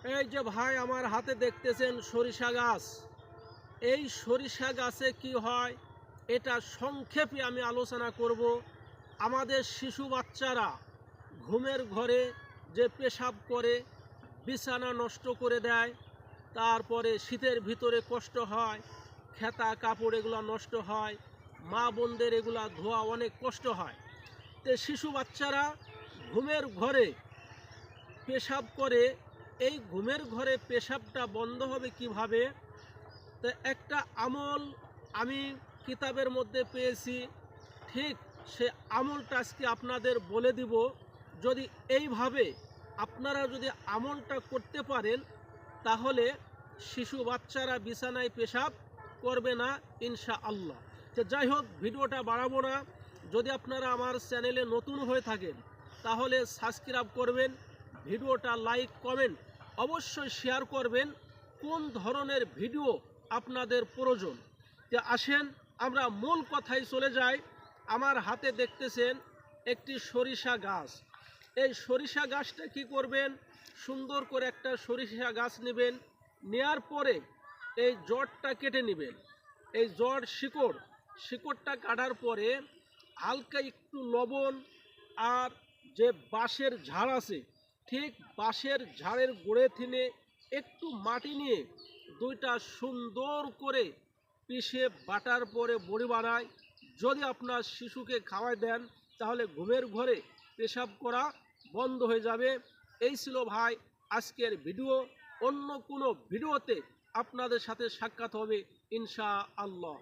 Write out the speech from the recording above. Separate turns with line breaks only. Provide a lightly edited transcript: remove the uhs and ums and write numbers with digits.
এই যে ভাই আমার হাতে দেখতেছেন সরিষা গাছ। এই সরিষা গাছে কি হয় এটা সংক্ষেপে আমি আলোচনা করব। আমাদের শিশু বাচ্চারা ঘুমের ঘরে যে পেশাব করে, বিছানা নষ্ট করে দেয়, তারপরে শীতের ভিতরে কষ্ট হয়, খেতা কাপড় এগুলো নষ্ট হয়, মা বোনদের এগুলা ধোয়া অনেক কষ্ট হয়। তো শিশু বাচ্চারা ঘুমের ঘরে পেশাব করে, এই ঘুমের ঘরে পেশাবটা বন্ধ হবে কিভাবে? তো একটা আমল আমি কিতাবের মধ্যে পেয়েছি, ঠিক সে আমলটা আজকে আপনাদের বলে দিব। যদি এইভাবে আপনারা যদি আমলটা করতে পারেন তাহলে শিশু বাচ্চারা বিছানায় পেশাব করবে না ইনশাআল্লাহ। তো যাই হোক, ভিডিওটা বাড়াবো না। যদি আপনারা আমার চ্যানেলে নতুন হয়ে থাকেন তাহলে সাবস্ক্রাইব করবেন, ভিডিওটা লাইক কমেন্ট অবশ্যই শেয়ার করবেন কোন ধরনের ভিডিও আপনাদের প্রয়োজন। যে আসেন আমরা মূল কথায় চলে যাই। আমার হাতে দেখতেছেন একটি সরিষা গাছ। এই সরিষা গাছটা কি করবেন? সুন্দর করে একটা সরিষা গাছ নেবেন, নেয়ার পরে এই জড়টা কেটে নেবেন। এই জড় শিকড়টা কাটার পরে হালকা একটু লবণ আর যে বাঁশের ঝাড় আছে, ঠিক বাঁশের ঝাড়ের গোড়ে থেকে একটু মাটি নিয়ে দুইটা সুন্দর করে পিষে বাটার পরে বড়ি বানায় যদি আপনার শিশুকে খাওয়ায় দেন তাহলে ঘুমের ঘরে পেশাব করা বন্ধ হয়ে যাবে। এই ছিল ভাই আজকের ভিডিও। অন্য কোনো ভিডিওতে আপনাদের সাথে সাক্ষাৎ হবে ইনশাআল্লাহ।